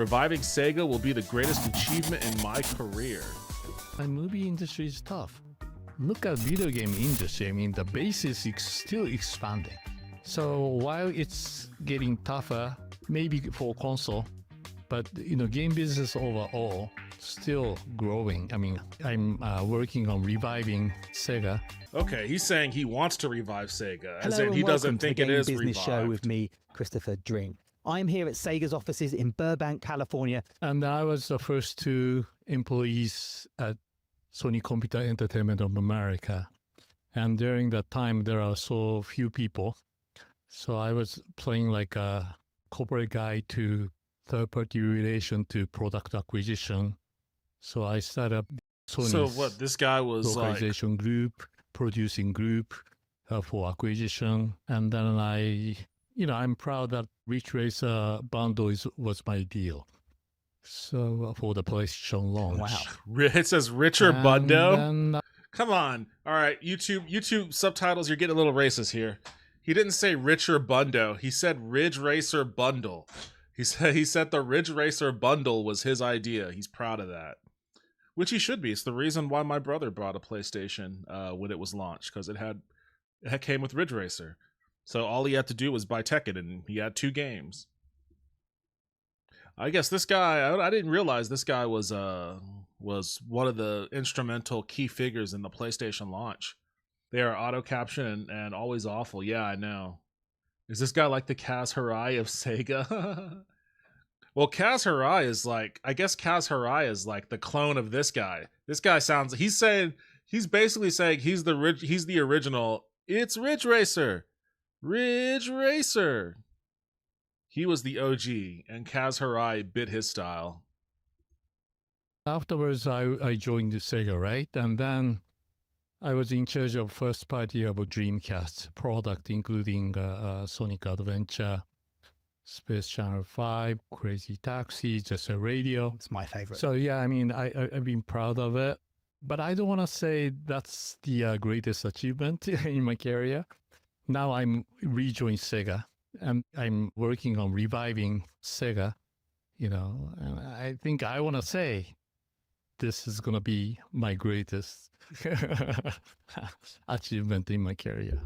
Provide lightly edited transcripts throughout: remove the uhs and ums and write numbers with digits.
Reviving Sega will be the greatest achievement in my career. The movie industry is tough. Look at video game industry. I mean, the base is still expanding. So while it's getting tougher, maybe for console, but game business overall still growing. I mean, I'm working on reviving Sega. Okay, he's saying he wants to revive Sega, as Hello in he and doesn't welcome to think the it Game is Business revived. Show with me, Christopher Dring. I'm here at Sega's offices in Burbank, California. And I was the first two employees at Sony Computer Entertainment of America. And during that time, there are so few people. So I was playing like a corporate guy to third-party relation to product acquisition. So I started up Sony's So what, this guy was like... localization group, producing group for acquisition. And then I'm proud that Ridge Racer bundle was my deal. So for the PlayStation launch. Wow. It says Richer Bundo? Then, Come on. All right, YouTube subtitles, you're getting a little racist here. He didn't say Richer Bundo. He said Ridge Racer Bundle. He said the Ridge Racer Bundle was his idea. He's proud of that. Which he should be. It's the reason why my brother brought a PlayStation when it was launched, because it came with Ridge Racer. So all he had to do was buy Tekken, and he had 2 games. I guess this guy, I didn't realize this guy was one of the instrumental key figures in the PlayStation launch. They are auto caption and always awful. Yeah, I know. Is this guy like the Kaz Hirai of Sega? Well, Kaz Hirai is like, I guess Kaz Hirai is like the clone of this guy. This guy sounds, he's basically saying he's the original. It's Ridge Racer. Ridge Racer. He was the OG, and Kaz Hirai bit his style. afterwards, I joined Sega, right? And then I was in charge of first party of a Dreamcast product, including Sonic Adventure, Space Channel 5, Crazy Taxi, Just a Radio. It's my favorite. So yeah, I mean, I've been proud of it, but I don't want to say that's the greatest achievement in my career. Now I'm rejoined Sega, and I'm working on reviving Sega, and I think I want to say this is going to be my greatest achievement in my career.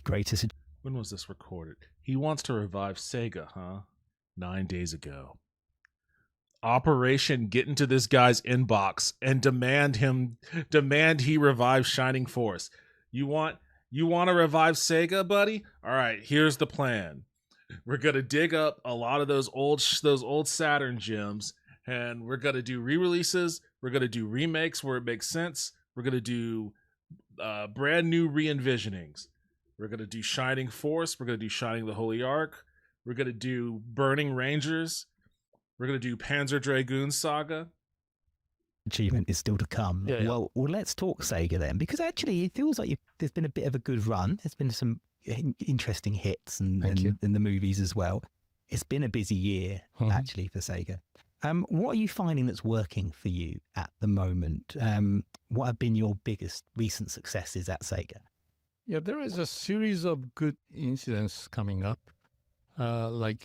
Greatest. When was this recorded? He wants to revive Sega, huh? 9 days ago. Operation get into this guy's inbox and demand he revive Shining Force. You want to revive Sega, buddy? All right, here's the plan. We're going to dig up a lot of those old Saturn gems, and we're going to do re-releases. We're going to do remakes where it makes sense. We're going to do brand new re-envisionings. We're going to do Shining Force. We're going to do Shining the Holy Ark. We're going to do Burning Rangers. We're going to do Panzer Dragoon Saga. Achievement is still to come. Yeah. Well, let's talk Sega then, because actually it feels like there's been a bit of a good run. There's been some interesting hits and the movies as well. It's been a busy year, actually, for Sega. What are you finding that's working for you at the moment? What have been your biggest recent successes at Sega? Yeah, there is a series of good incidents coming up, like,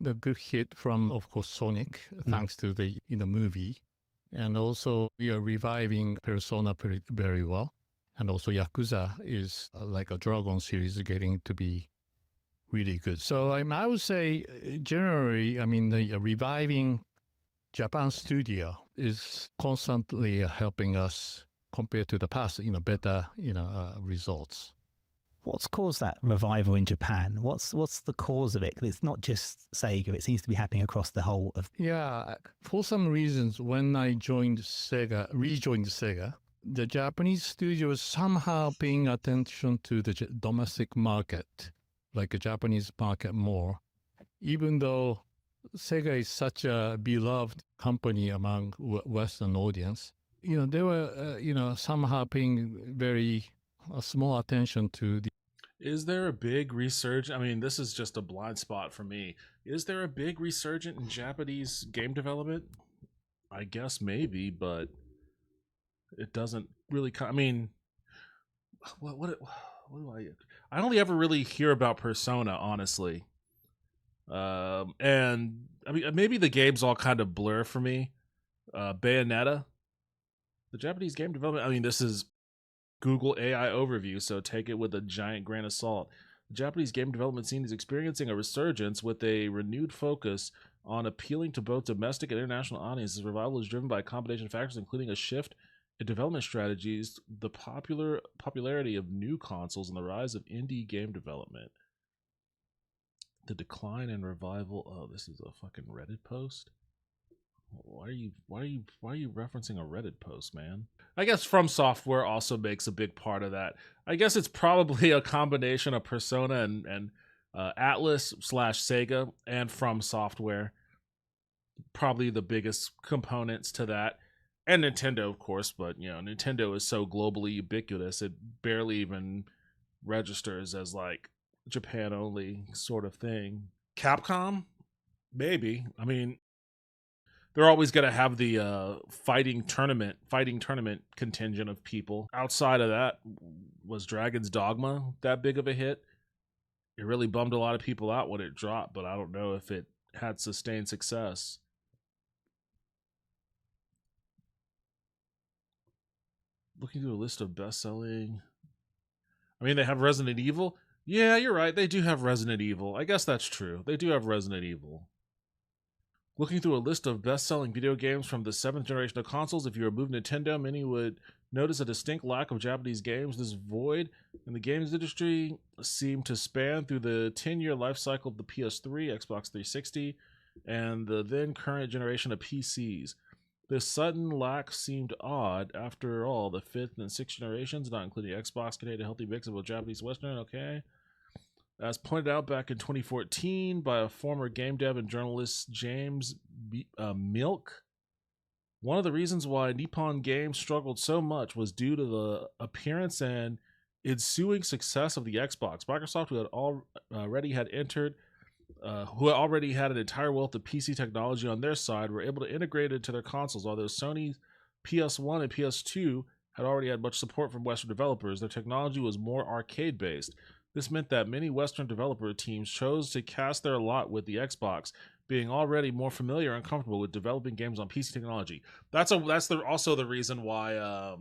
the good hit from, of course, Sonic, thanks to the movie. And also, we are reviving Persona very well. And also, Yakuza is like a Dragon series getting to be really good. So I would say, generally, the reviving Japan studio is constantly helping us compared to the past, better, results. What's caused that revival in Japan? What's the cause of it? 'Cause it's not just Sega. It seems to be happening across the whole of... Yeah, for some reasons, when I rejoined Sega, the Japanese studio was somehow paying attention to the domestic market, like a Japanese market more, even though Sega is such a beloved company among Western audience. They were, somehow paying very small attention to the... Is there a big resurgence? This is just a blind spot for me. Is there a big resurgence in Japanese game development? I guess maybe, but it doesn't really... what do I only ever really hear about Persona, honestly. And I mean, maybe the games all kind of blur for me. Bayonetta, the Japanese game development. I mean, this is Google AI overview, so take it with a giant grain of salt. The Japanese game development scene is experiencing a resurgence with a renewed focus on appealing to both domestic and international audiences. Revival is driven by a combination of factors, including a shift in development strategies, the popularity of new consoles, and the rise of indie game development. The decline and revival. Oh, this is a fucking Reddit post. Why are you referencing a Reddit post, man? I guess From Software also makes a big part of that. I guess it's probably a combination of Persona and Atlas / Sega and From Software. Probably the biggest components to that. And Nintendo, of course, but you know, Nintendo is so globally ubiquitous, it barely even registers as like Japan only sort of thing. Capcom? Maybe. I mean, they're always going to have the fighting tournament contingent of people. Outside of that, was Dragon's Dogma that big of a hit? It really bummed a lot of people out when it dropped, but I don't know if it had sustained success. Looking through a list of best-selling... I mean, they have Resident Evil. Yeah, you're right. They do have Resident Evil. I guess that's true. They do have Resident Evil. Looking through a list of best-selling video games from the 7th generation of consoles, if you remove Nintendo, many would notice a distinct lack of Japanese games. This void in the games industry seemed to span through the 10-year life cycle of the PS3, Xbox 360, and the then current generation of PCs. This sudden lack seemed odd. After all, the 5th and 6th generations, not including Xbox, contained a healthy mix of both Japanese and Western. Okay. As pointed out back in 2014 by a former game dev and journalist, James Milk, one of the reasons why Nippon Games struggled so much was due to the appearance and ensuing success of the Xbox. Microsoft, who already had an entire wealth of PC technology on their side, were able to integrate it into their consoles. Although Sony's PS1 and PS2 had already had much support from Western developers, their technology was more arcade-based. This meant that many Western developer teams chose to cast their lot with the Xbox, being already more familiar and comfortable with developing games on PC technology. That's also the reason why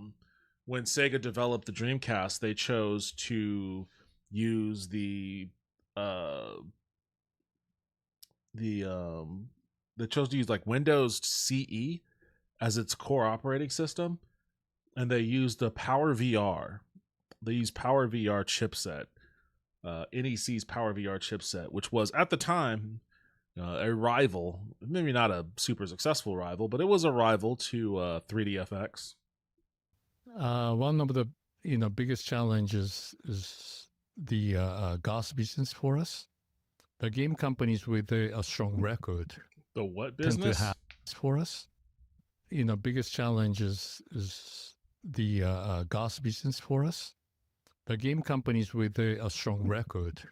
when Sega developed the Dreamcast, they chose to use they chose to use like Windows CE as its core operating system, and they used the Power VR. They used Power VR chipset. NEC's Power VR chipset, which was at the time a rival, maybe not a super successful rival, but it was a rival to 3DFX. One of the biggest challenges is the GOS business for us. The game companies with a strong record. The what business? Tend to have for us. Biggest challenge is the GOS business for us. The game companies with a strong record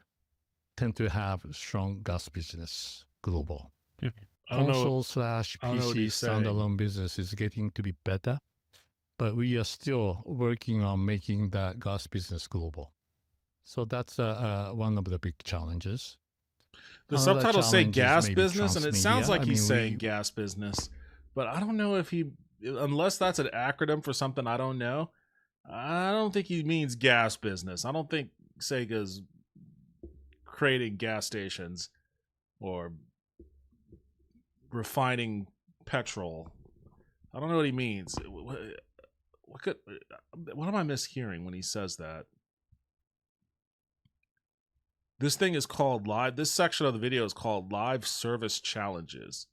tend to have strong GOS business global. Yeah. Console / PC standalone business is getting to be better, but we are still working on making that GOS business global. So that's one of the big challenges. The subtitles say gas business, and it sounds like he's saying gas business, but I don't know if unless that's an acronym for something I don't know. I don't think he means gas business. I don't think Sega's creating gas stations or refining petrol. I don't know what he means. What am I mishearing when he says that? This thing is called live. This section of the video is called Live Service Challenges.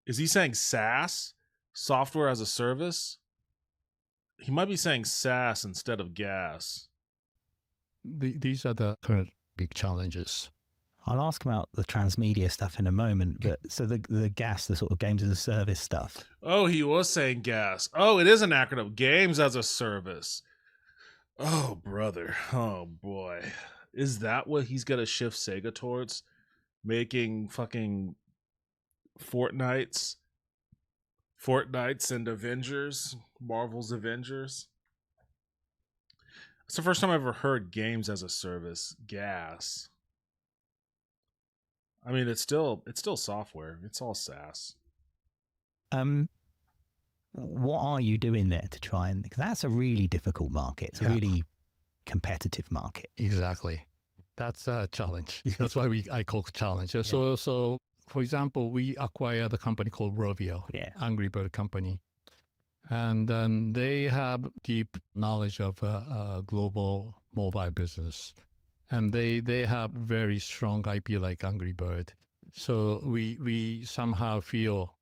Is he saying SaaS? Software as a service? He might be saying SaaS instead of gas. These are the current big challenges. I'll ask about the transmedia stuff in a moment, but so the GAS, the sort of games as a service stuff. Oh, he was saying gas. Oh, it is an acronym. Games as a service. Oh, brother. Oh, boy. Is that what he's going to shift Sega towards? Making fucking Fortnites and Avengers? Marvel's Avengers? It's the first time I've ever heard games as a service. Gas. I mean, it's still software. It's all SaaS. What are you doing there to try and, because that's a really difficult market. It's a really competitive market. Exactly. That's a challenge. That's why I call it challenge. So for example, we acquired a company called Rovio, Angry Bird company. And then they have deep knowledge of global mobile business. And they have very strong IP like Angry Bird. So we somehow feel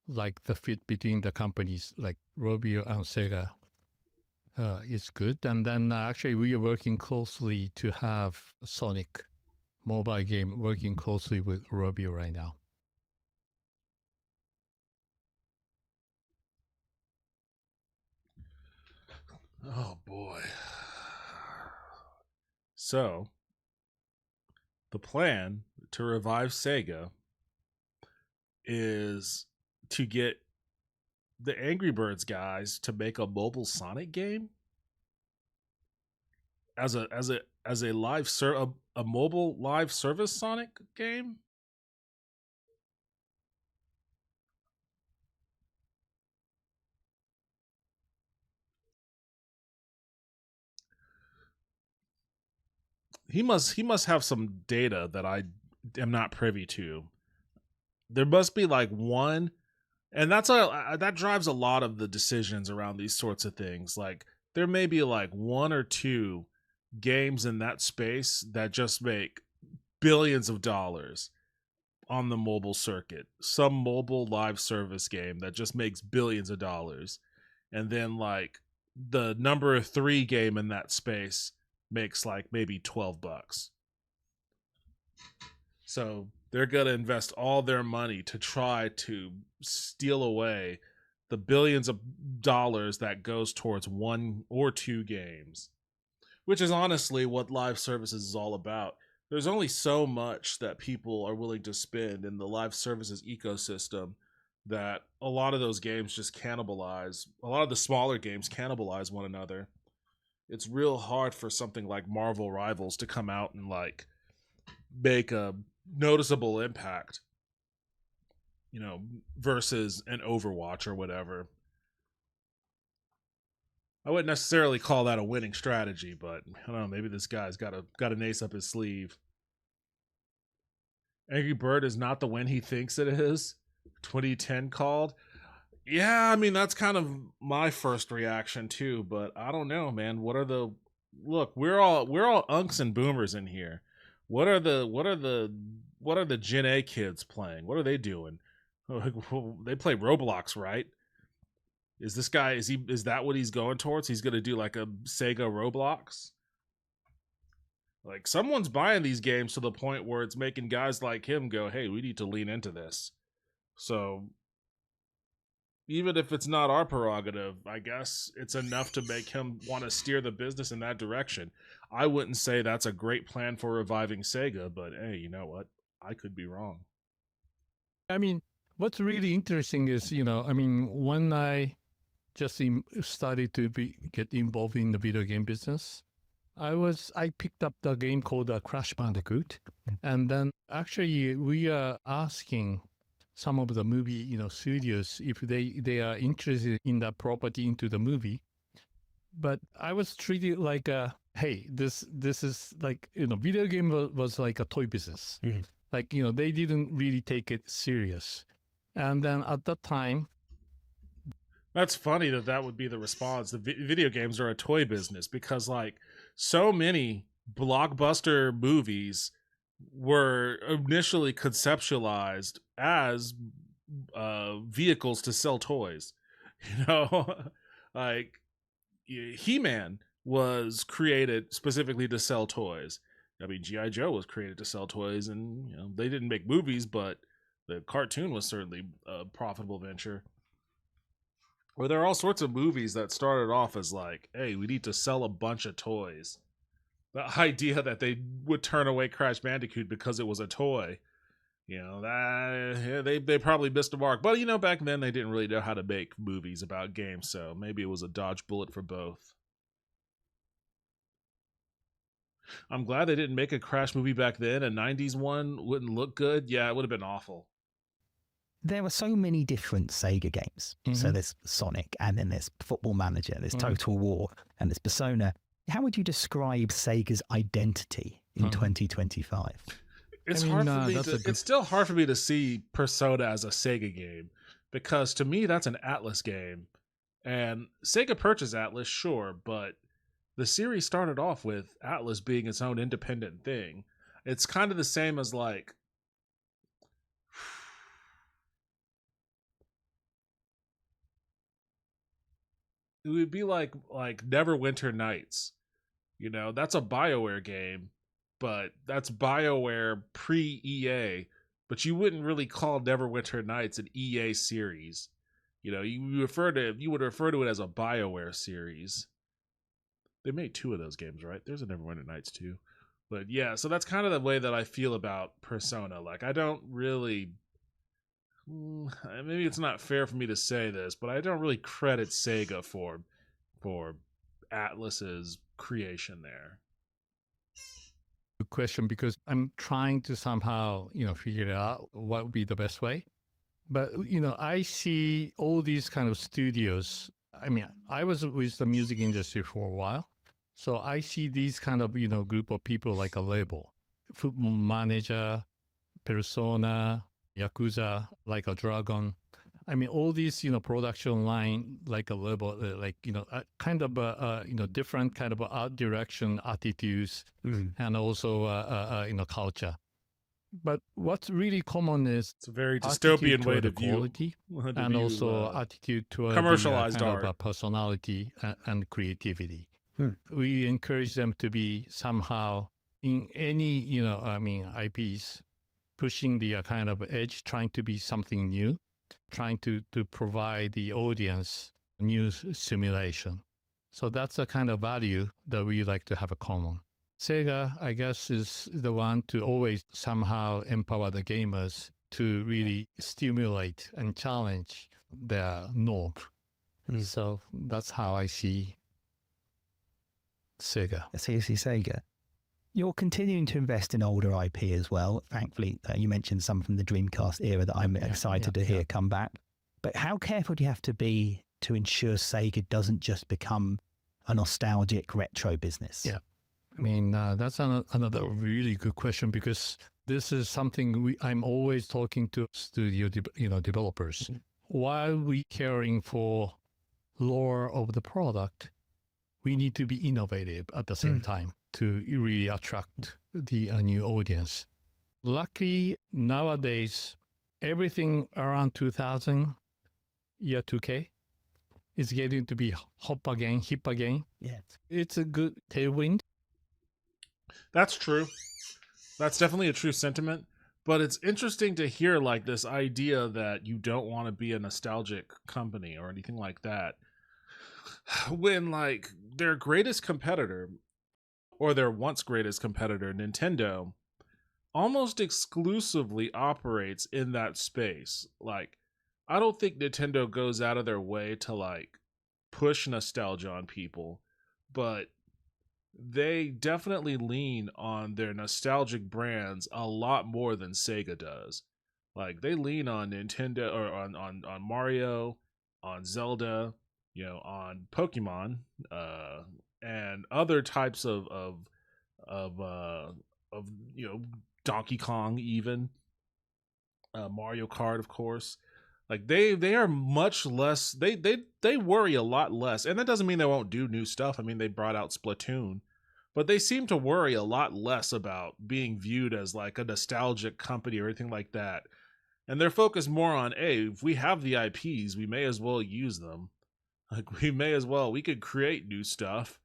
like the fit between the companies like Rovio and Sega is good. And then actually we are working closely to have Sonic mobile game working closely with Rovio right now. Oh boy. So, the plan to revive Sega is to get the Angry Birds guys to make a mobile Sonic game as a mobile live service Sonic game. He must have some data that I am not privy to. There must be like one, and that drives a lot of the decisions around these sorts of things. Like there may be like one or two games in that space that just make billions of dollars on the mobile circuit. Some mobile live service game that just makes billions of dollars. And then like the number 3 game in that space makes like maybe $12. So they're going to invest all their money to try to steal away the billions of dollars that goes towards 1 or 2 games, which is honestly what live services is all about. There's only so much that people are willing to spend in the live services ecosystem that a lot of those games just cannibalize. A lot of the smaller games cannibalize one another. It's real hard for something like Marvel Rivals to come out and like make a noticeable impact, versus an Overwatch or whatever. I wouldn't necessarily call that a winning strategy, but I don't know, maybe this guy's got an ace up his sleeve. Angry Bird is not the win he thinks it is. 2010 called. Yeah, I mean that's kind of my first reaction too, but I don't know, man. Look, we're all unks and boomers in here. What are the Gen A kids playing? What are they doing? They play Roblox, right? Is that what he's going towards? He's going to do like a Sega Roblox? Like someone's buying these games to the point where it's making guys like him go, "Hey, we need to lean into this." So even if it's not our prerogative, I guess it's enough to make him want to steer the business in that direction. I wouldn't say that's a great plan for reviving Sega, but hey, you know what? I could be wrong. I mean, what's really interesting is, when I just started to get involved in the video game business, I picked up the game called Crash Bandicoot, and then actually we are asking some of the movie studios if they are interested in that property into the movie, but I was treated like hey, this is like video game was like a toy business. Like they didn't really take it serious, and then at that time. That's funny that would be the response. The video games are a toy business because like so many blockbuster movies were initially conceptualized as vehicles to sell toys. Like He-Man was created specifically to sell toys. I mean, G.I. Joe was created to sell toys, and they didn't make movies, but the cartoon was certainly a profitable venture. Well, there are all sorts of movies that started off as like, hey, we need to sell a bunch of toys. The idea that they would turn away Crash Bandicoot because it was a toy, they probably missed the mark. But back then they didn't really know how to make movies about games, so maybe it was a dodge bullet for both. I'm glad they didn't make a Crash movie back then. A 90s one wouldn't look good. Yeah, it would have been awful. There were so many different Sega games. So there's Sonic, and then there's Football Manager, there's Total War, and there's Persona. How would you describe Sega's identity in 2025? It's hard for me to, it's still hard for me to see Persona as a Sega game, because to me that's an Atlas game. And Sega purchased Atlas, sure, but the series started off with Atlas being its own independent thing. It's kind of the same as like it would be like Neverwinter Nights. You know, that's a BioWare game, but that's BioWare pre-EA. But you wouldn't really call Neverwinter Nights an EA series. You know, you would refer to it as a BioWare series. They made 2 of those games, right? There's a Neverwinter Nights 2. But yeah, so that's kind of the way that I feel about Persona. Like, I don't really... maybe it's not fair for me to say this, but I don't really credit Sega for Atlas's creation there. Good question, because I'm trying to somehow, figure out what would be the best way. But, I see all these kind of studios. I mean, I was with the music industry for a while. So I see these kind of, group of people like a label. Football Manager, Persona, Yakuza, like a Dragon. I mean, all these, production line, like a label, kind of, different kind of art direction, attitudes, and also, culture. But what's really common is it's a very dystopian way to view quality, and also attitude toward commercialized kind art, of personality and creativity. We encourage them to be somehow in any, IPs, pushing the kind of edge, trying to be something new, trying to provide the audience new simulation. So that's the kind of value that we like to have a common. Sega, I guess, is the one to always somehow empower the gamers to really stimulate and challenge their norm. So that's how I see Sega. So you see Sega. You're continuing to invest in older IP as well. Thankfully, you mentioned some from the Dreamcast era that I'm excited to hear come back. But how careful do you have to be to ensure Sega doesn't just become a nostalgic retro business? Yeah. I mean, that's another really good question, because this is something I'm always talking to studio developers. While we caring for lore of the product, we need to be innovative at the same time to really attract the new audience. Luckily, nowadays, everything around 2000, year 2K, is getting to be hip again. Yeah. It's a good tailwind. That's true. That's definitely a true sentiment. But it's interesting to hear like this idea that you don't want to be a nostalgic company or anything like that, when like their greatest competitor, or their once greatest competitor, Nintendo, almost exclusively operates in that space. Like, I don't think Nintendo goes out of their way to like push nostalgia on people, but they definitely lean on their nostalgic brands a lot more than Sega does. Like, they lean on Nintendo, or on Mario, on Zelda, on Pokemon, and other types of Donkey Kong, even Mario Kart, of course. Like, they are much less, they worry a lot less, and that doesn't mean they won't do new stuff. I mean, they brought out Splatoon, but they seem to worry a lot less about being viewed as like a nostalgic company or anything like that. And they're focused more on, hey, if we have the IPs, we may as well use them. Like, we could create new stuff,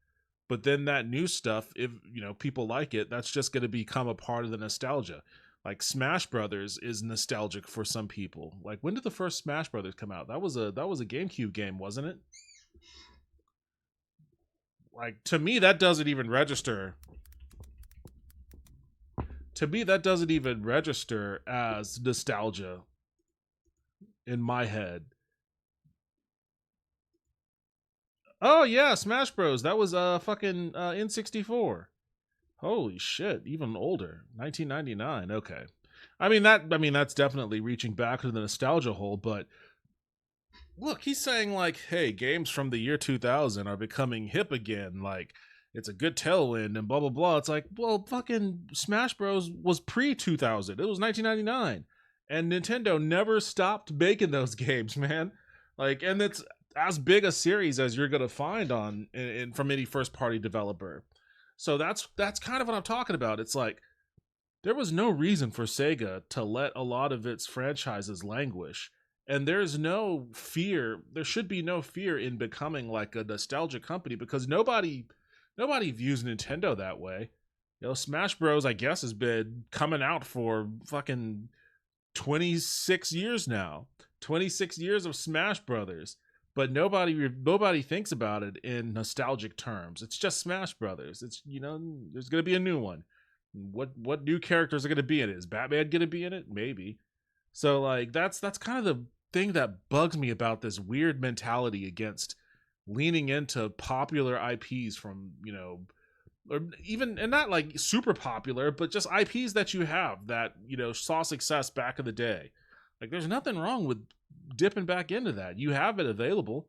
but then that new stuff, if people like it, that's just going to become a part of the nostalgia. Like, Smash Brothers is nostalgic for some people. Like, when did the first Smash Brothers come out? That was a GameCube game, wasn't it? Like, to me, that doesn't even register. To me, that doesn't even register as nostalgia in my head. Oh yeah, Smash Bros. That was fucking N64. Holy shit, even older. 1999. Okay. That's definitely reaching back to the nostalgia hole, but look, he's saying like, hey, games from the year 2000 are becoming hip again, like it's a good tailwind and blah blah blah. It's like, well, fucking Smash Bros was pre-2000. It was 1999. And Nintendo never stopped making those games, man. Like, and it's as big a series as you're going to find from any first party developer. So that's kind of what I'm talking about. It's like there was no reason for Sega to let a lot of its franchises languish. And there's no fear, there should be no fear in becoming like a nostalgia company because nobody views Nintendo that way. You know, Smash Bros, I guess, has been coming out for fucking 26 years now. 26 years of Smash Brothers. But nobody thinks about it in nostalgic terms. It's just Smash Brothers. It's, you know, there's going to be a new one. What new characters are going to be in it? Is Batman going to be in it? Maybe. So like that's kind of the thing that bugs me about this weird mentality against leaning into popular IPs from, you know, or even, and not like super popular, but just IPs that you have that, you know, saw success back in the day. Like there's nothing wrong with dipping back into that. You have it available,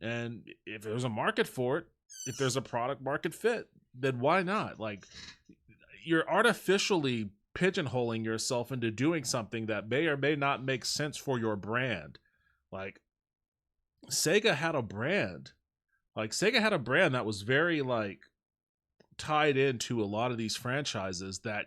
and if there's a market for it, if there's a product market fit, then why not? Like you're artificially pigeonholing yourself into doing something that may or may not make sense for your brand. Like Sega had a brand. Like Sega had a brand that was very like tied into a lot of these franchises that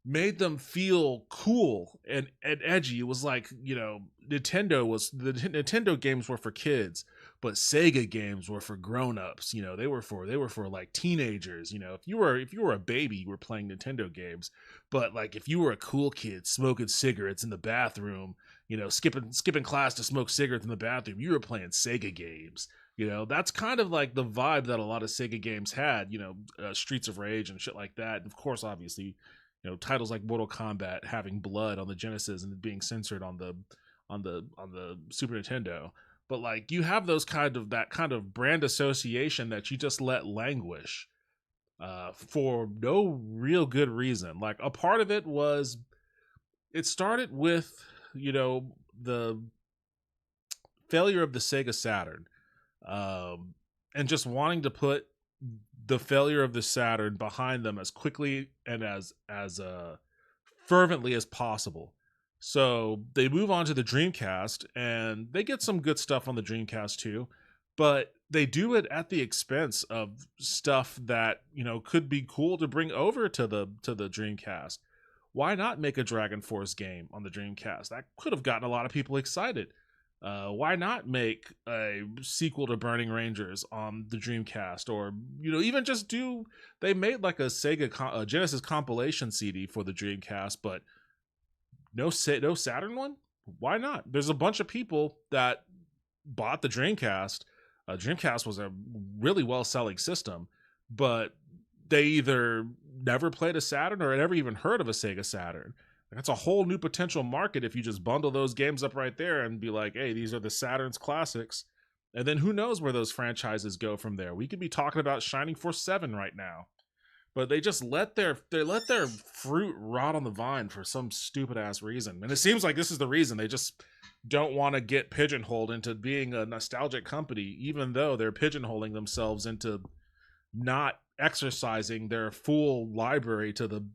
made them feel cool and edgy. It was like, you know, the Nintendo games were for kids, but Sega games were for grown-ups. You know, they were for like teenagers. You know, if you were a baby, you were playing Nintendo games. But like if you were a cool kid smoking cigarettes in the bathroom, you know, skipping class to smoke cigarettes in the bathroom, you were playing Sega games. You know, that's kind of like the vibe that a lot of Sega games had, you know, Streets of Rage and shit like that. And of course, obviously, you know, titles like Mortal Kombat having blood on the Genesis and being censored on the Super Nintendo. But like you have that kind of brand association that you just let languish for no real good reason. Like a part of it was, it started with, you know, the failure of the Sega Saturn, and just wanting to put the failure of the Saturn behind them as quickly and as fervently as possible. So they move on to the Dreamcast, and they get some good stuff on the Dreamcast too, but they do it at the expense of stuff that, you know, could be cool to bring over to the Dreamcast. Why not make a Dragon Force game on the Dreamcast? That could have gotten a lot of people excited. Why not make a sequel to Burning Rangers on the Dreamcast? Or, you know, even just they made like a Sega Genesis compilation CD for the Dreamcast, but no Saturn one? Why not? There's a bunch of people that bought the Dreamcast. Dreamcast was a really well-selling system, but they either never played a Saturn or had never even heard of a Sega Saturn. That's a whole new potential market if you just bundle those games up right there and be like, hey, these are the Saturn's classics. And then who knows where those franchises go from there. We could be talking about Shining Force 7 right now. But they just let their fruit rot on the vine for some stupid ass reason. And it seems like this is the reason. They just don't want to get pigeonholed into being a nostalgic company, even though they're pigeonholing themselves into not exercising their full library to the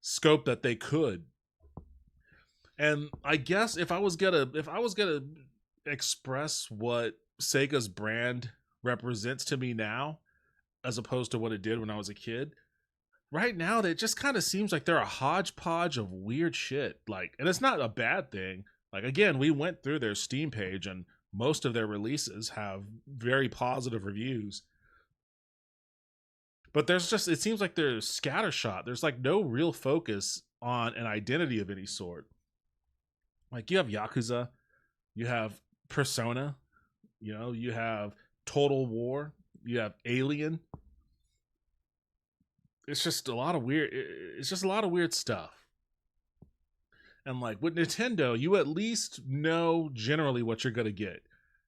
scope that they could. And I guess if I was gonna express what Sega's brand represents to me now, as opposed to what it did when I was a kid, right now it just kind of seems like they're a hodgepodge of weird shit. Like, and it's not a bad thing. Like, again, we went through their Steam page and most of their releases have very positive reviews. But it seems like they're scattershot. There's like no real focus on an identity of any sort. Like you have Yakuza, you have Persona, you know, you have Total War, you have Alien. It's just a lot of weird stuff. And like with Nintendo, you at least know generally what you're going to get.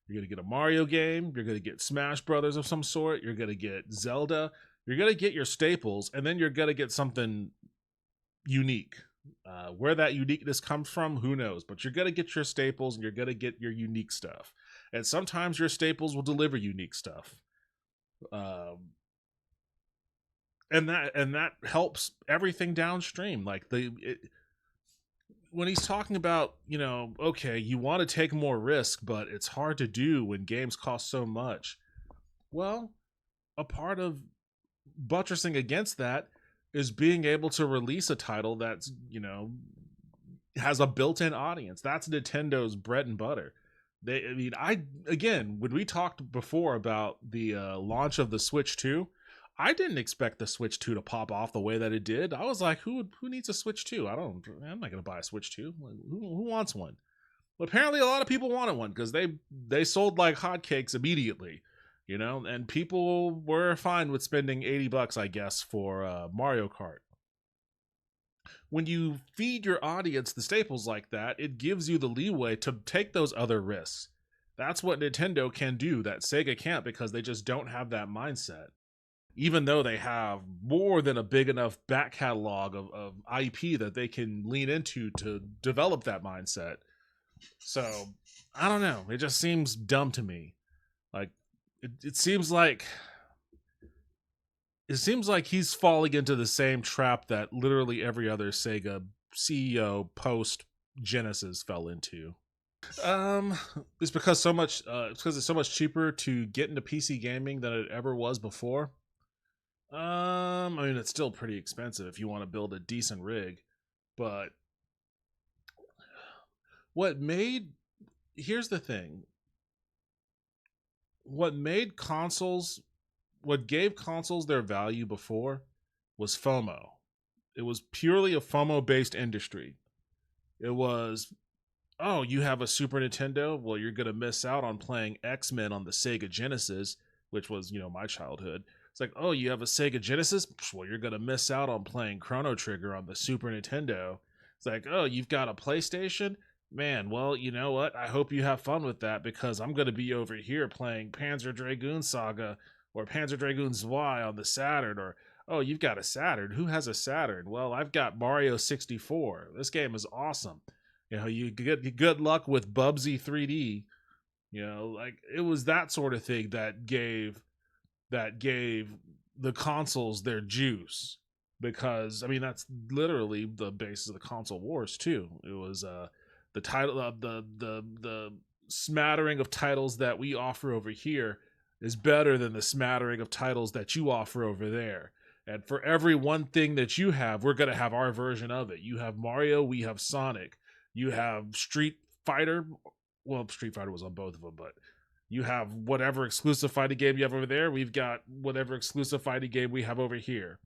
You're going to get a Mario game, you're going to get Smash Brothers of some sort, you're going to get Zelda, You're going to get your staples, and then you're going to get something unique. Where that uniqueness comes from, who knows? But you're going to get your staples, and you're going to get your unique stuff. And sometimes your staples will deliver unique stuff. And that helps everything downstream. Like when he's talking about, okay, you want to take more risk, but it's hard to do when games cost so much. Well, a part of buttressing against that is being able to release a title that's, has a built-in audience. That's Nintendo's bread and butter. When we talked before about the launch of the Switch 2, I didn't expect the Switch 2 to pop off the way that it did. I was like, who needs a Switch 2? I'm not going to buy a Switch 2. Who wants one? Well, apparently a lot of people wanted one because they sold like hotcakes immediately, and people were fine with spending $80, I guess, for Mario Kart. When you feed your audience the staples like that, it gives you the leeway to take those other risks. That's what Nintendo can do that Sega can't, because they just don't have that mindset. Even though they have more than a big enough back catalog of IP that they can lean into to develop that mindset. So, I don't know. It just seems dumb to me. Like, it seems like he's falling into the same trap that literally every other Sega CEO post Genesis fell into. It's because it's so much cheaper to get into PC gaming than it ever was before. It's still pretty expensive if you want to build a decent rig, but here's the thing. What gave consoles their value before was FOMO. It was purely a FOMO-based industry. It was, oh, you have a Super Nintendo? Well, you're going to miss out on playing X-Men on the Sega Genesis, which was, my childhood. It's like, oh, you have a Sega Genesis? Well, you're going to miss out on playing Chrono Trigger on the Super Nintendo. It's like, oh, you've got a PlayStation? Man, well, you know what? I hope you have fun with that, because I'm going to be over here playing Panzer Dragoon Saga or Panzer Dragoon Y on the Saturn. Or, oh, you've got a Saturn. Who has a Saturn? Well, I've got Mario 64. This game is awesome. You get good luck with Bubsy 3D. Like, it was that sort of thing that gave the consoles their juice, because that's literally the basis of the console wars too. It was the title of the smattering of titles that we offer over here is better than the smattering of titles that you offer over there. And for every one thing that you have, we're going to have our version of it. You have Mario, we have Sonic, you have Street Fighter. Well, Street Fighter was on both of them, but you have whatever exclusive fighting game you have over there. We've got whatever exclusive fighting game we have over here.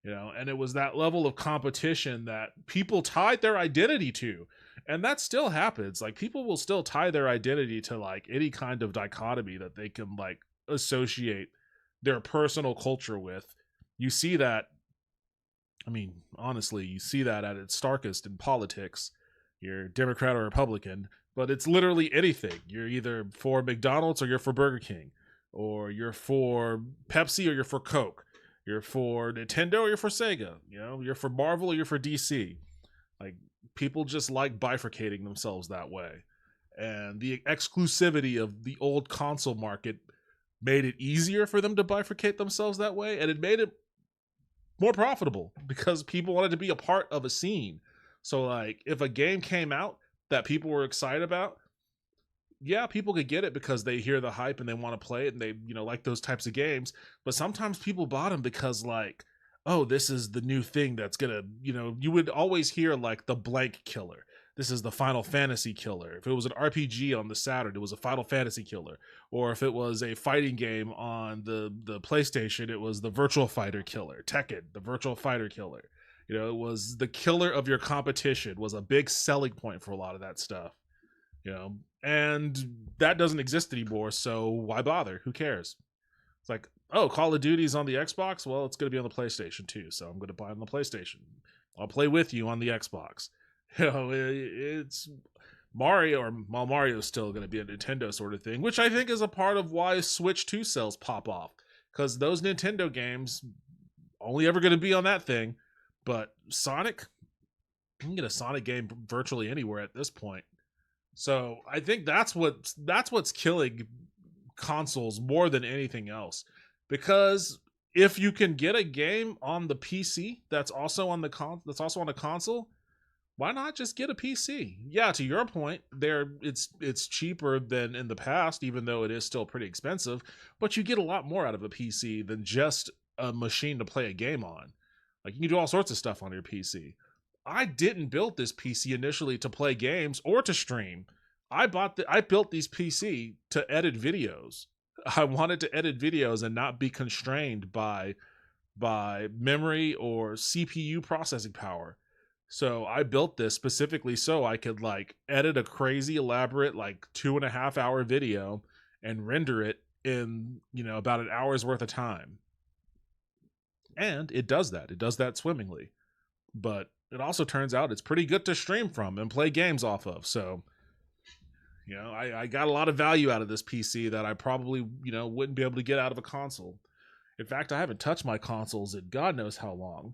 And it was that level of competition that people tied their identity to. And that still happens. Like, people will still tie their identity to like any kind of dichotomy that they can like associate their personal culture with. You see that, honestly, you see that at its starkest in politics. You're Democrat or Republican, but it's literally anything. You're either for McDonald's or you're for Burger King, or you're for Pepsi or you're for Coke. You're for Nintendo or you're for Sega. You're for Marvel or you're for DC. Like, people just like bifurcating themselves that way. And the exclusivity of the old console market made it easier for them to bifurcate themselves that way, and it made it more profitable because people wanted to be a part of a scene. So, like, if a game came out that people were excited about, yeah, people could get it because they hear the hype and they want to play it and they, like those types of games. But sometimes people bought them because, like, oh, this is the new thing that's gonna, you would always hear like the blank killer. This is the Final Fantasy killer. If it was an RPG on the Saturn, it was a Final Fantasy killer. Or if it was a fighting game on the PlayStation, it was the Virtual Fighter killer. Tekken, the Virtual Fighter killer. It was the killer of your competition was a big selling point for a lot of that stuff. And that doesn't exist anymore, so why bother? Who cares? It's like, oh, Call of Duty's on the Xbox? Well, it's going to be on the PlayStation too, so I'm going to buy it on the PlayStation. I'll play with you on the Xbox. It's Mario, or Mario's still going to be a Nintendo sort of thing, which I think is a part of why Switch 2 sales pop off. Because those Nintendo games, only ever going to be on that thing. But Sonic, you can get a Sonic game virtually anywhere at this point. So I think that's what's killing consoles more than anything else. Because if you can get a game on the PC that's also on a console, why not just get a PC? Yeah, to your point, it's cheaper than in the past, even though it is still pretty expensive, but you get a lot more out of a PC than just a machine to play a game on. Like, you can do all sorts of stuff on your PC. I didn't build this PC initially to play games or to stream. I built these PC to edit videos. I wanted to edit videos and not be constrained by memory or CPU processing power. So I built this specifically so I could like edit a crazy elaborate like 2.5 hour video and render it in, about an hour's worth of time. And it does that. It does that swimmingly. But it also turns out it's pretty good to stream from and play games off of. So, I got a lot of value out of this PC that I probably, wouldn't be able to get out of a console. In fact, I haven't touched my consoles in God knows how long.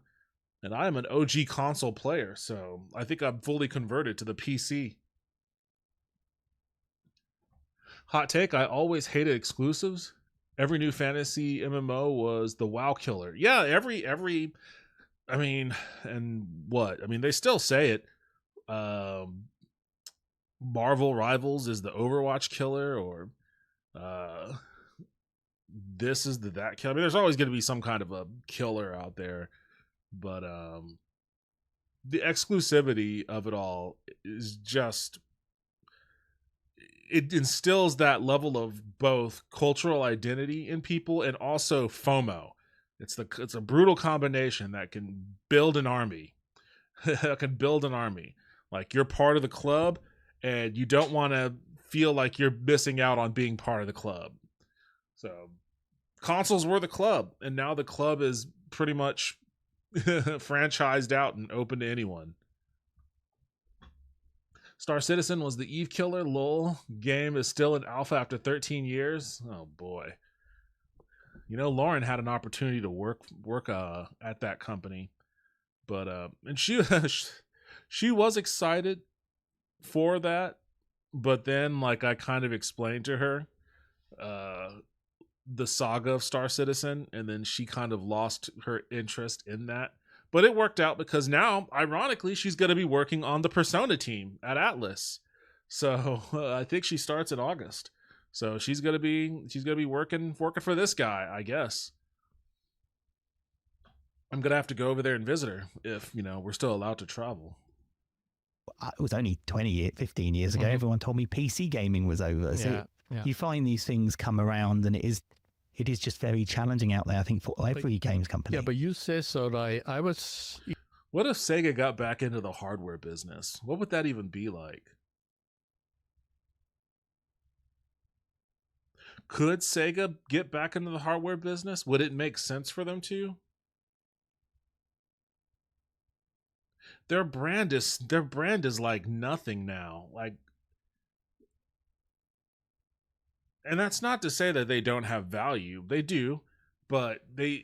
And I am an OG console player, so I think I'm fully converted to the PC. Hot take, I always hated exclusives. Every new fantasy MMO was the WoW killer. Yeah, every they still say it. Marvel Rivals is the Overwatch killer, or this is that killer. I mean, there's always going to be some kind of a killer out there, but the exclusivity of it all is just, it instills that level of both cultural identity in people and also FOMO. It's a brutal combination that can build an army. Like, you're part of the club and you don't want to feel like you're missing out on being part of the club. So consoles were the club, and now the club is pretty much franchised out and open to anyone. Star Citizen was the Eve killer. Lol. Game is still in alpha after 13 years. Oh boy. Lauren had an opportunity to work at that company, but and she was excited for that, but then like I kind of explained to her the saga of Star Citizen, and then she kind of lost her interest in that. But it worked out because now, ironically, she's going to be working on the Persona team at Atlas. So I think she starts in August. So she's gonna be working for this guy, I guess. I'm gonna have to go over there and visit her if we're still allowed to travel. It was only 15 years ago. Everyone told me PC gaming was over. So you find these things come around, and it is just very challenging out there, I think, for every games company. Yeah, but you say so. I was. What if Sega got back into the hardware business? What would that even be like? Could Sega get back into the hardware business? Would it make sense for them to? Their brand is like nothing now. Like, and that's not to say that they don't have value. They do, but the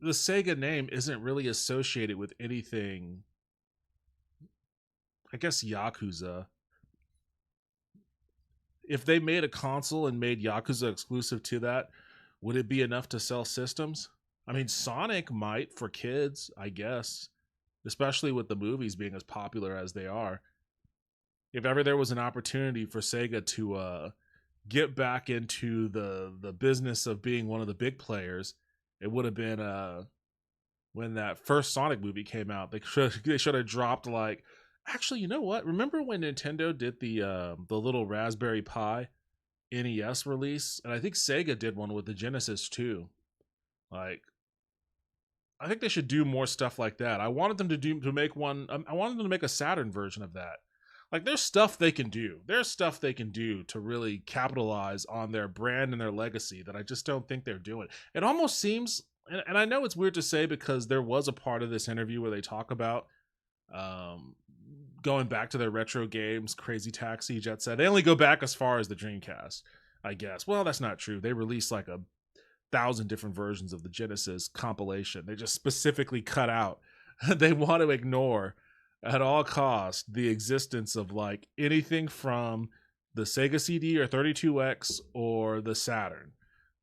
Sega name isn't really associated with anything. I guess Yakuza. If they made a console and made Yakuza exclusive to that, would it be enough to sell systems? I mean, Sonic might for kids, I guess, especially with the movies being as popular as they are. If ever there was an opportunity for Sega to get back into the business of being one of the big players, it would have been when that first Sonic movie came out. They should have dropped like. Actually, you know what? Remember when Nintendo did the little Raspberry Pi NES release? And I think Sega did one with the Genesis too. Like, I think they should do more stuff like that. I wanted them to make one. I wanted them to make a Saturn version of that. Like, there's stuff they can do. There's stuff they can do to really capitalize on their brand and their legacy that I just don't think they're doing. It almost seems, and I know it's weird to say because there was a part of this interview where they talk about going back to their retro games, Crazy Taxi, Jet Set. They only go back as far as the Dreamcast, I guess. Well, that's not true. They released like a 1,000 different versions of the Genesis compilation. They just specifically cut out. They want to ignore at all costs the existence of like anything from the Sega CD or 32X or the Saturn.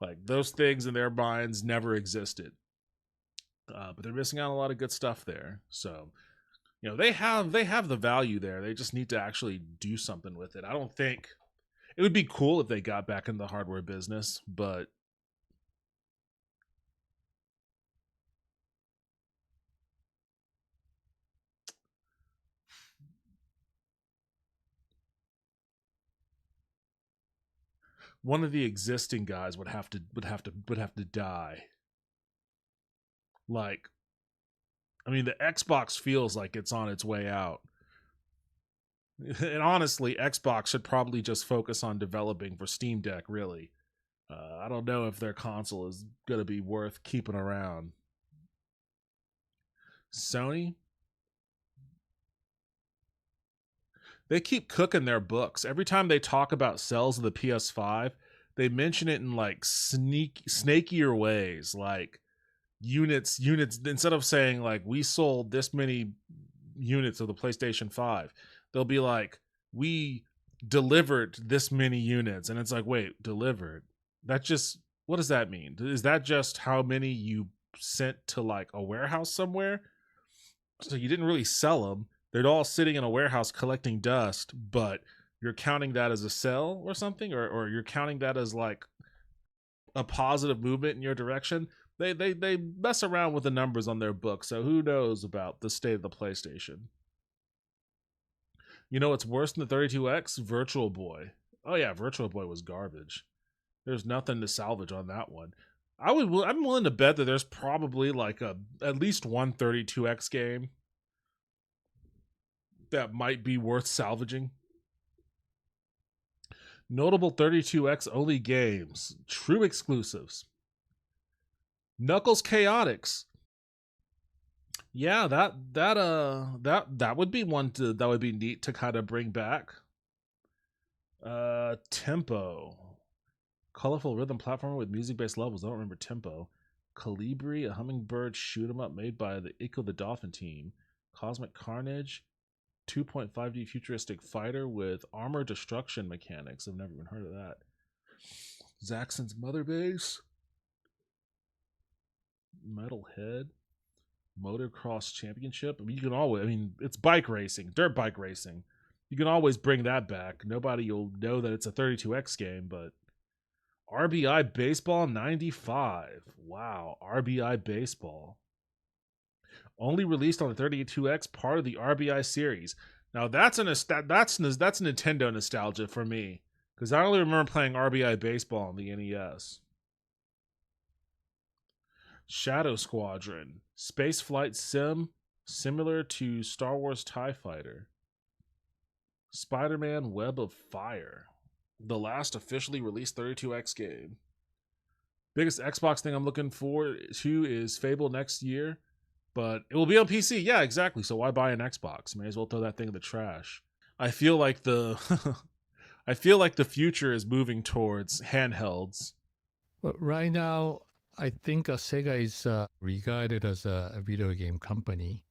Like those things in their minds never existed. But they're missing out on a lot of good stuff there. So, you know, they have the value there. They just need to actually do something with it. I don't think it would be cool if they got back in the hardware business, but one of the existing guys would have to die. Like, I mean, the Xbox feels like it's on its way out. And honestly, Xbox should probably just focus on developing for Steam Deck, really. I don't know if their console is going to be worth keeping around. Sony? They keep cooking their books. Every time they talk about sales of the PS5, they mention it in like snakier ways. Like units, instead of saying like, we sold this many units of the PlayStation 5, they'll be like, we delivered this many units. And it's like, wait, delivered? That just, what does that mean? Is that just how many you sent to like a warehouse somewhere? So you didn't really sell them. They're all sitting in a warehouse collecting dust, but you're counting that as a sell or something, or you're counting that as like a positive movement in your direction. They mess around with the numbers on their book, so who knows about the state of the PlayStation. You know what's worse than the 32X? Virtual Boy. Oh yeah, Virtual Boy was garbage. There's nothing to salvage on that one. I'm willing to bet that there's probably like at least one 32X game that might be worth salvaging. Notable 32X only games. True exclusives. Knuckles Chaotix. Yeah, that would be one that would be neat to kind of bring back. Tempo. Colorful rhythm platformer with music-based levels. I don't remember Tempo. Calibri, a hummingbird shoot 'em up made by the Ico the Dolphin team. Cosmic Carnage. 2.5D futuristic fighter with armor destruction mechanics. I've never even heard of that. Zaxxon's Mother Base. Metal Head. Motocross Championship. I mean, you can always, I mean, it's bike racing, dirt bike racing. You can always bring that back. Nobody will know that it's a 32X game, but RBI Baseball 95. Wow, RBI Baseball. Only released on the 32X, part of the RBI series. Now that's Nintendo nostalgia for me, because I only remember playing RBI Baseball on the NES. Shadow Squadron, space flight sim similar to Star Wars TIE Fighter. Spider-Man Web of Fire, the last officially released 32X game. Biggest Xbox thing I'm looking forward to is Fable next year. But it will be on PC. Yeah, exactly. So why buy an Xbox? May as well throw that thing in the trash. I feel like the future is moving towards handhelds. But right now, I think Sega is regarded as a video game company.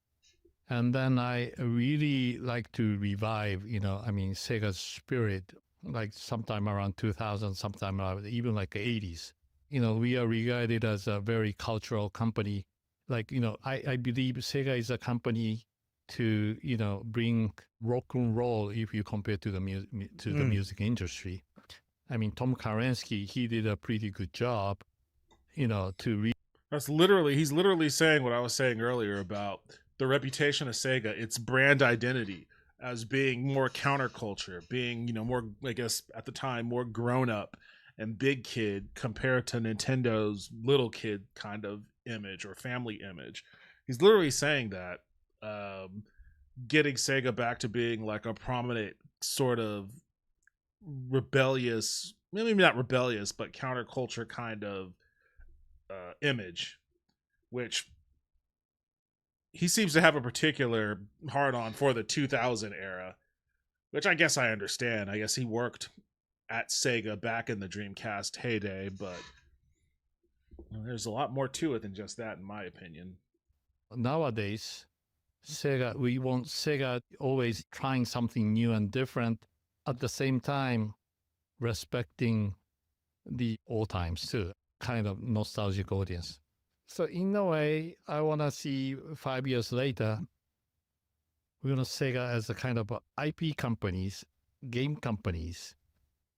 And then I really like to revive, Sega's spirit, like sometime around 2000, sometime around even like the 80s. We are regarded as a very cultural company. Like, I believe Sega is a company to, bring rock and roll if you compare to the music industry. I mean, Tom Karenski, he did a pretty good job, He's literally saying what I was saying earlier about the reputation of Sega, its brand identity as being more counterculture, being, more, I guess at the time, more grown up and big kid compared to Nintendo's little kid kind of image or family image. He's literally saying that, getting Sega back to being like a prominent sort of rebellious, maybe not rebellious, but counterculture kind of image, which he seems to have a particular hard on for the 2000 era, which I guess I understand. I guess he worked at Sega back in the Dreamcast heyday, but Well, there's a lot more to it than just that, in my opinion. Nowadays, we want Sega always trying something new and different, at the same time respecting the old times too, kind of nostalgic audience. So in a way, I want to see 5 years later, we want Sega as a kind of IP companies, game companies,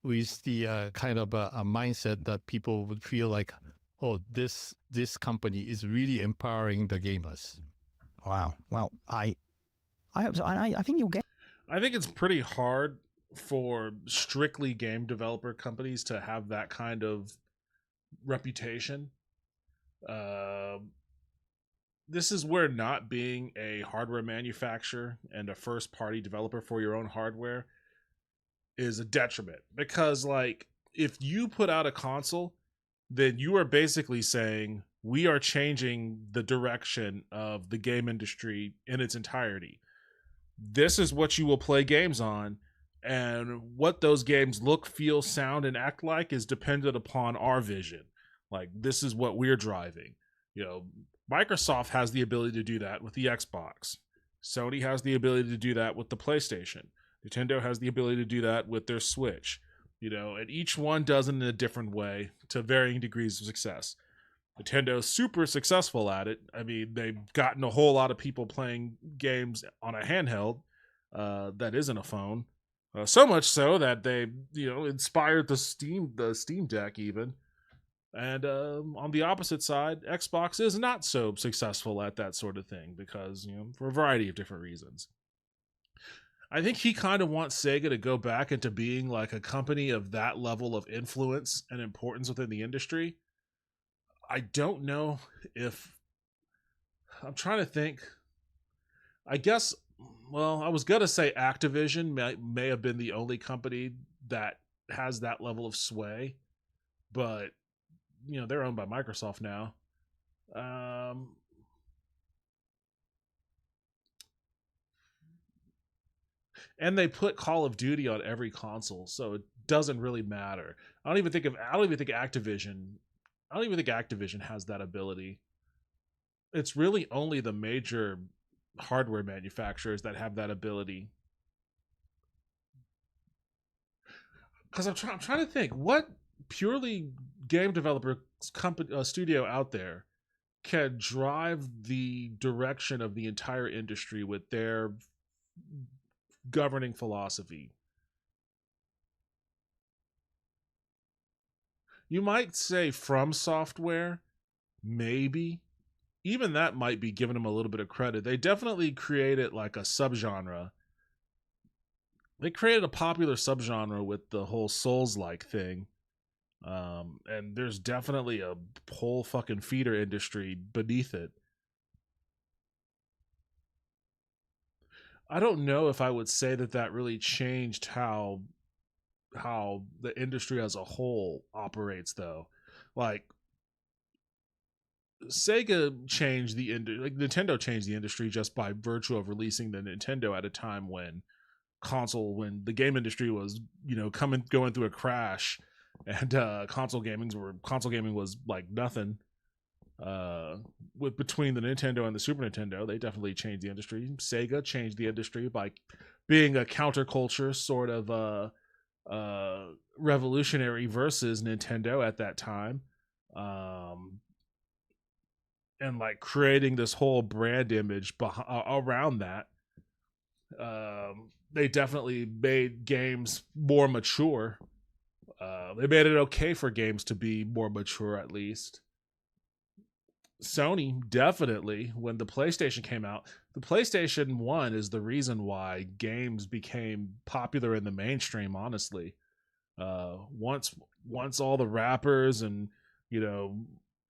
with the kind of a mindset that people would feel like, oh, this company is really empowering the gamers. Wow. Well, I hope so. I think you'll get. I think it's pretty hard for strictly game developer companies to have that kind of reputation. This is where not being a hardware manufacturer and a first party developer for your own hardware is a detriment, because like if you put out a console, then you are basically saying we are changing the direction of the game industry in its entirety. This is what you will play games on, and what those games look, feel, sound, and act like is dependent upon our vision. Like, this is what we're driving. You know, Microsoft has the ability to do that with the Xbox. Sony has the ability to do that with the PlayStation. Nintendo has the ability to do that with their Switch. You know, and each one does it in a different way to varying degrees of success. Nintendo's super successful at it. I mean, they've gotten a whole lot of people playing games on a handheld that isn't a phone. So much so that they, inspired the Steam Deck even. And on the opposite side, Xbox is not so successful at that sort of thing because, for a variety of different reasons. I think he kind of wants Sega to go back into being like a company of that level of influence and importance within the industry. I don't know if... I'm trying to think. I guess, well, I was going to say Activision may have been the only company that has that level of sway, but, they're owned by Microsoft now. And they put Call of Duty on every console, so it doesn't really matter. I don't even think Activision has that ability. It's really only the major hardware manufacturers that have that ability. Because I'm trying to think, what purely game developer studio out there can drive the direction of the entire industry with their governing philosophy? You might say From Software, maybe. Even that might be giving them a little bit of credit. They definitely created like a subgenre. They created a popular subgenre with the whole Souls-like thing. And there's definitely a whole fucking feeder industry beneath it. I don't know if I would say that really changed how the industry as a whole operates, though. Like, Sega changed the industry, like Nintendo changed the industry just by virtue of releasing the Nintendo at a time when the game industry was, going through a crash, and console gaming was like nothing. Between the Nintendo and the Super Nintendo, they definitely changed the industry. Sega changed the industry by being a counterculture sort of revolutionary versus Nintendo at that time, and like creating this whole brand image around that. They definitely made games more mature. They made it okay for games to be more mature, at least. Sony definitely, when the PlayStation came out, the PlayStation 1 is the reason why games became popular in the mainstream, honestly. Once all the rappers and,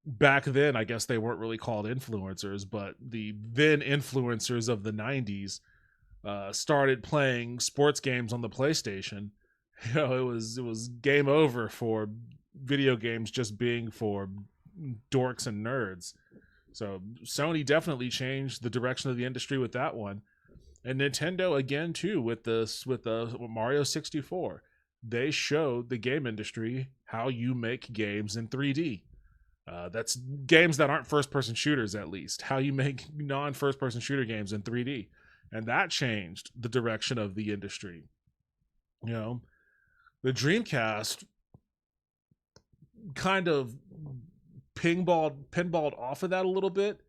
back then, I guess they weren't really called influencers, but the then influencers of the 90s started playing sports games on the PlayStation. It was game over for video games just being for dorks and nerds. So Sony definitely changed the direction of the industry with that one, and Nintendo again too with the Mario 64. They showed the game industry how you make games in 3D. That's games that aren't first-person shooters, at least. How you make non-first-person shooter games in 3D. And that changed the direction of the industry. You know, the Dreamcast kind of pinballed off of that a little bit,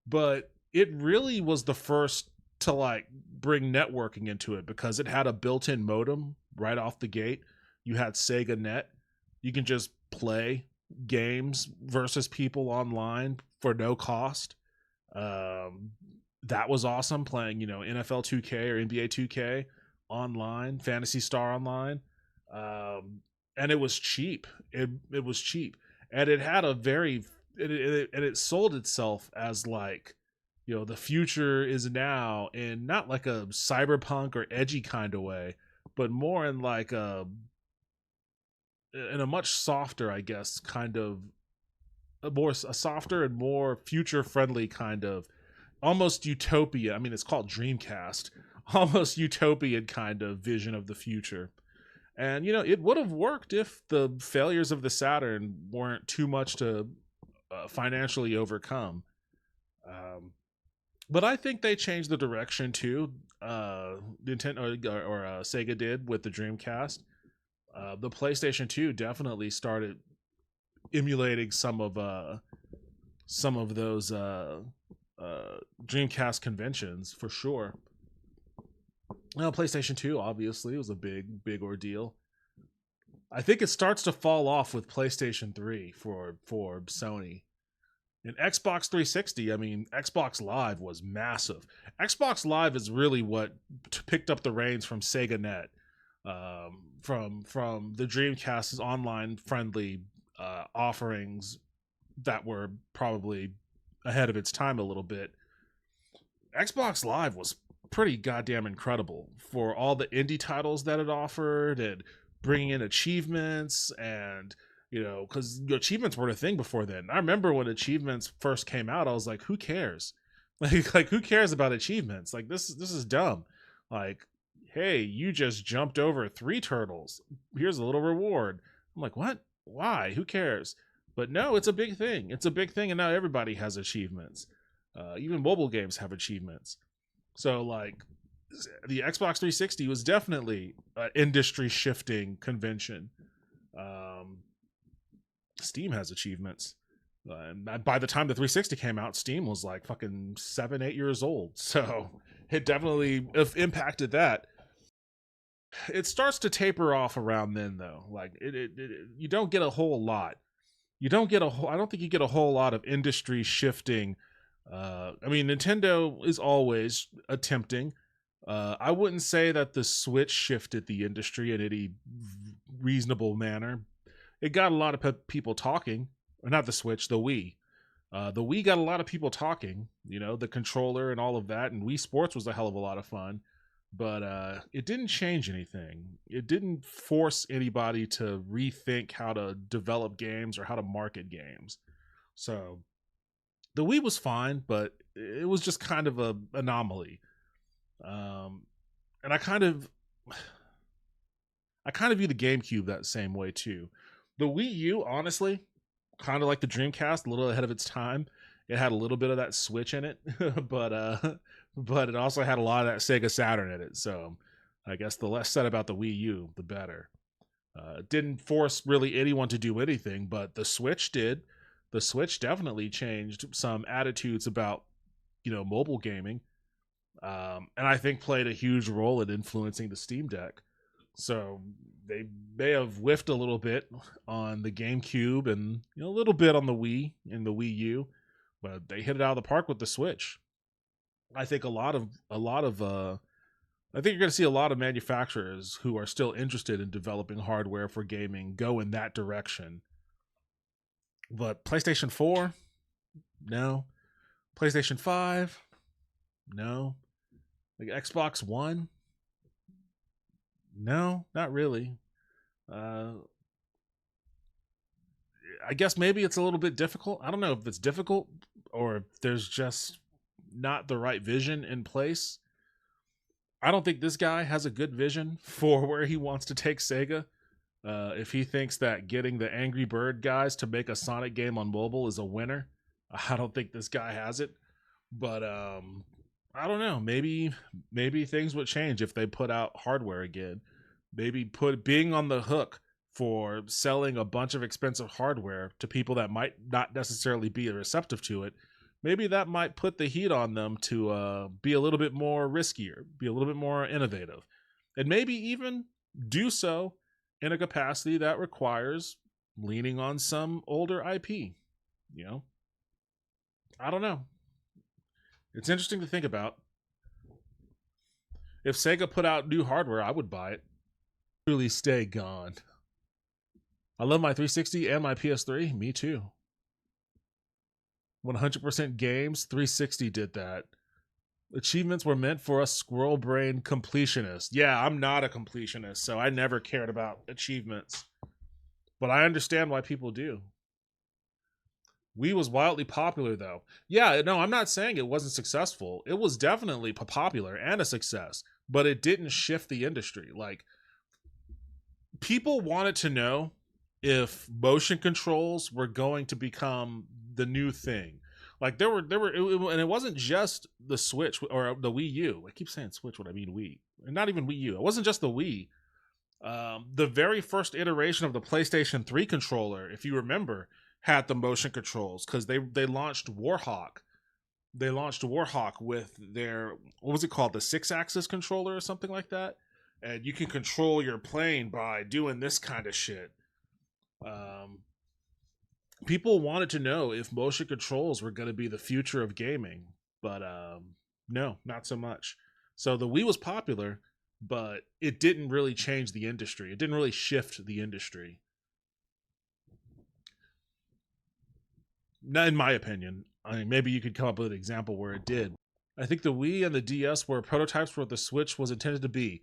but it really was the first to like bring networking into it because it had a built-in modem right off the gate. You had Sega Net. You can just play games versus people online for no cost. That was awesome, playing, you know, NFL 2K or NBA 2K online, Fantasy Star online. And it was cheap. It was cheap. And it had a very it sold itself as like, you know, the future is now, in not like a cyberpunk or edgy kind of way, but more in like in a much softer, I guess, kind of a softer and more future friendly kind of, almost utopia. I mean, it's called Dreamcast, almost utopian kind of vision of the future. And, you know, it would have worked if the failures of the Saturn weren't too much to financially overcome. But I think they changed the direction too. Nintendo or Sega did with the Dreamcast. The PlayStation 2 definitely started emulating some of those Dreamcast conventions for sure. Well, PlayStation 2 obviously was a big ordeal. I think it starts to fall off with PlayStation 3 for Sony. And Xbox 360, I mean, Xbox Live was massive. Xbox Live is really what picked up the reins from Sega Net, from the Dreamcast's online friendly offerings that were probably ahead of its time a little bit. Xbox Live was pretty goddamn incredible for all the indie titles that it offered, and bringing in achievements, and, you know, because achievements were a thing before then. I remember when achievements first came out, I was like, who cares? Like who cares about achievements? Like, this is dumb. Like, hey, you just jumped over 3 turtles. Here's a little reward. I'm like, what? Why? Who cares? But no, it's a big thing. It's a big thing, and now everybody has achievements. Even mobile games have achievements. So, like, the Xbox 360 was definitely an industry-shifting convention. Steam has achievements. And by the time the 360 came out, Steam was like fucking 7-8 years old. So it definitely impacted that. It starts to taper off around then, though. Like, you don't get a whole lot. I don't think you get a whole lot of industry shifting. I mean, Nintendo is always attempting. I wouldn't say that the Switch shifted the industry in any reasonable manner. It got a lot of people talking. Or not the Switch, the Wii. The Wii got a lot of people talking. You know, the controller and all of that. And Wii Sports was a hell of a lot of fun. But it didn't change anything. It didn't force anybody to rethink how to develop games or how to market games. So the Wii was fine, but it was just kind of an anomaly. And I kind of view the GameCube that same way too. The Wii U, honestly, kind of like the Dreamcast, a little ahead of its time. It had a little bit of that Switch in it, but it also had a lot of that Sega Saturn in it. So I guess the less said about the Wii U, the better. It didn't force really anyone to do anything, but the Switch did. The Switch definitely changed some attitudes about, you know, mobile gaming. And I think played a huge role in influencing the Steam Deck. So they may have whiffed a little bit on the GameCube and, you know, a little bit on the Wii and the Wii U, but they hit it out of the park with the Switch. I think I think you're going to see a lot of manufacturers who are still interested in developing hardware for gaming go in that direction. But PlayStation 4, no. PlayStation 5, no. Like Xbox One, no, not really. I guess maybe it's a little bit difficult. I don't know if it's difficult or if there's just not the right vision in place. I don't think this guy has a good vision for where he wants to take Sega. If he thinks that getting the Angry Bird guys to make a Sonic game on mobile is a winner, I don't think this guy has it. But I don't know. Maybe things would change if they put out hardware again. Maybe being on the hook for selling a bunch of expensive hardware to people that might not necessarily be receptive to it. Maybe that might put the heat on them to be a little bit more riskier, be a little bit more innovative, and maybe even do so in a capacity that requires leaning on some older IP. You know, I don't know. It's interesting to think about. If Sega put out new hardware, I would buy it. Truly stay gone. I love my 360 and my PS3. Me too. 100% games, 360 did that. Achievements were meant for us squirrel brain completionists. Yeah, I'm not a completionist, so I never cared about achievements. But I understand why people do. Wii was wildly popular, though. Yeah, no, I'm not saying it wasn't successful. It was definitely popular and a success, but it didn't shift the industry. Like, people wanted to know if motion controls were going to become the new thing. Like and it wasn't just the Switch or the Wii U. I keep saying Switch when I mean Wii, and not even Wii U. It wasn't just the Wii. The very first iteration of the PlayStation 3 controller, if you remember, had the motion controls because they launched Warhawk. They launched Warhawk with their, what was it called, the 6-axis controller or something like that, and you can control your plane by doing this kind of shit. People wanted to know if motion controls were going to be the future of gaming, but no, not so much. So the Wii was popular, but it didn't really change the industry. It didn't really shift the industry. Not in my opinion. I mean, maybe you could come up with an example where it did. I think the Wii and the DS were prototypes for what the Switch was intended to be.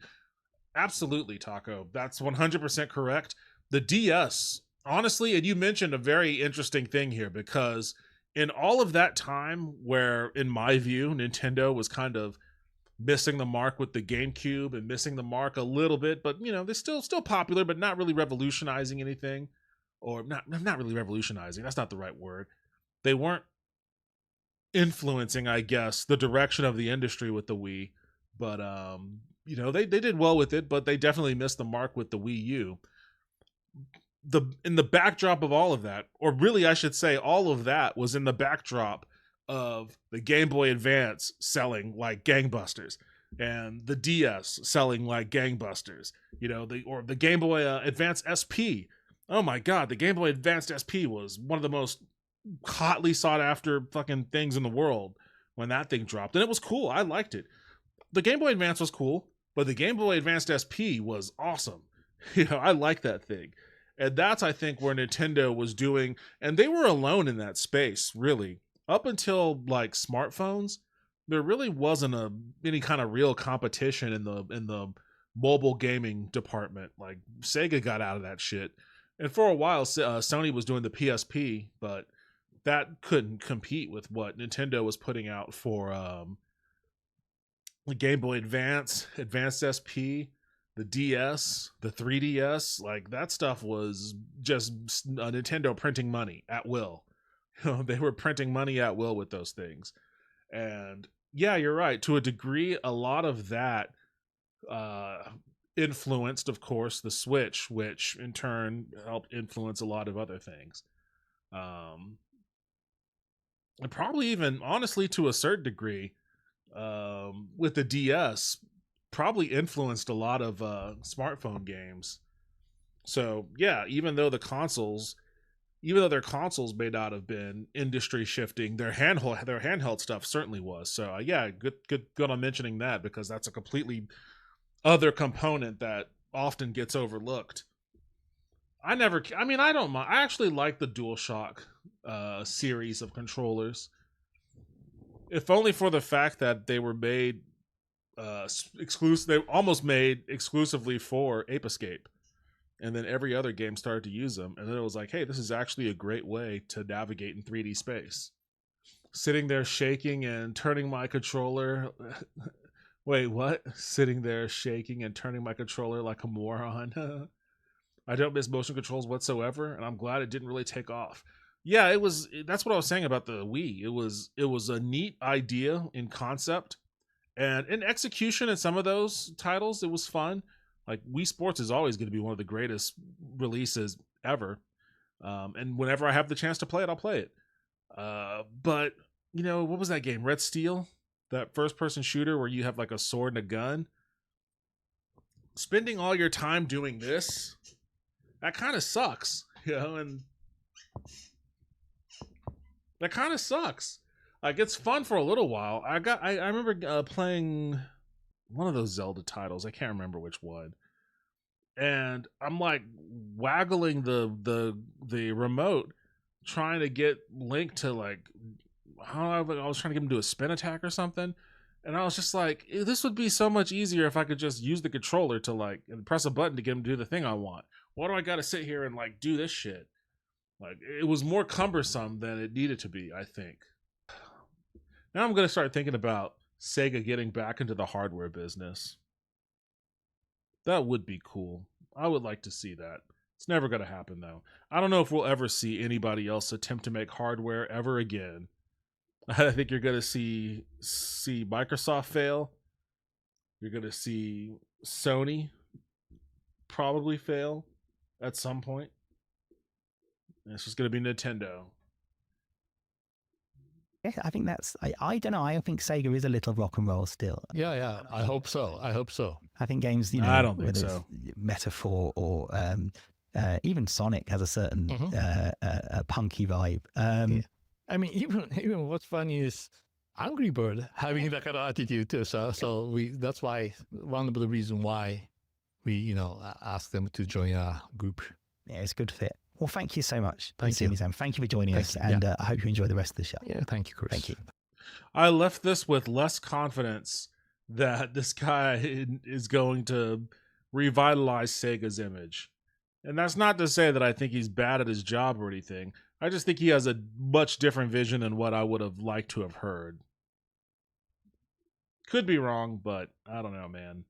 Absolutely, Taco. That's 100% correct. The DS, honestly, and you mentioned a very interesting thing here, because in all of that time where, in my view, Nintendo was kind of missing the mark with the GameCube and missing the mark a little bit, but you know, they're still popular, but not really revolutionizing anything. Or not really revolutionizing, that's not the right word. They weren't influencing, I guess, the direction of the industry with the Wii, but you know, they did well with it, but they definitely missed the mark with the Wii U. In the backdrop of all of that, or really I should say all of that was in the backdrop of the Game Boy Advance selling like gangbusters and the DS selling like gangbusters, you know, the Game Boy Advance SP. Oh my god, the Game Boy Advanced SP was one of the most hotly sought after fucking things in the world when that thing dropped, and it was cool. I liked it. The Game Boy Advance was cool, but the Game Boy Advanced SP was awesome. You know, I like that thing. And that's, I think, where Nintendo was doing, and they were alone in that space, really. Up until like smartphones, there really wasn't any kind of real competition in the mobile gaming department. Like Sega got out of that shit. And for a while, Sony was doing the PSP, but that couldn't compete with what Nintendo was putting out for the Game Boy Advance, Advanced SP, the DS, the 3DS. Like, that stuff was just Nintendo printing money at will. You know, they were printing money at will with those things. And yeah, you're right. To a degree, a lot of that influenced, of course, the Switch, which in turn helped influence a lot of other things. And probably even, honestly, to a certain degree, with the DS, probably influenced a lot of smartphone games. So yeah, even though their consoles may not have been industry shifting, their handheld stuff certainly was. So yeah, good on mentioning that, because that's a completely other component that often gets overlooked. I don't mind. I actually like the DualShock series of controllers, if only for the fact that they were made exclusive. They almost made exclusively for Ape Escape, and then every other game started to use them, and then it was like, hey, this is actually a great way to navigate in 3D space. Sitting there shaking and turning my controller. Wait, what? Sitting there shaking and turning my controller like a moron. I don't miss motion controls whatsoever, and I'm glad it didn't really take off. Yeah, it was. That's what I was saying about the Wii. It was a neat idea in concept, and in execution in some of those titles, it was fun. Like Wii Sports is always going to be one of the greatest releases ever, and whenever I have the chance to play it, I'll play it. But you know, what was that game? Red Steel, that first-person shooter where you have like a sword and a gun. Spending all your time doing this, that kind of sucks, you know, and that kind of sucks. Like it's fun for a little while. I remember playing one of those Zelda titles. I can't remember which one. And I'm like waggling the remote, trying to get Link to like, I was trying to get him to do a spin attack or something. And I was just like, this would be so much easier if I could just use the controller to like and press a button to get him to do the thing I want. Why do I got to sit here and like do this shit? Like it was more cumbersome than it needed to be, I think. Now I'm going to start thinking about Sega getting back into the hardware business. That would be cool. I would like to see that. It's never going to happen though. I don't know if we'll ever see anybody else attempt to make hardware ever again. I think you're going to see Microsoft fail. You're going to see Sony probably fail at some point. And it's just going to be Nintendo. Yeah, I think that's. I don't know. I think Sega is a little rock and roll still. Yeah. I hope so. I think games, you know, I don't think whether so. it's Metaphor or even Sonic has a certain punky vibe. Yeah. I mean, even what's funny is Angry Bird having that kind of attitude too. So that's why one of the reasons why we asked them to join our group. Yeah, it's a good fit. Well, thank you so much. Thank you. Sam. Thank you for joining us, and I hope you enjoy the rest of the show. Yeah, thank you, Chris. Thank you. I left this with less confidence that this guy is going to revitalize Sega's image. And that's not to say that I think he's bad at his job or anything. I just think he has a much different vision than what I would have liked to have heard. Could be wrong, but I don't know, man.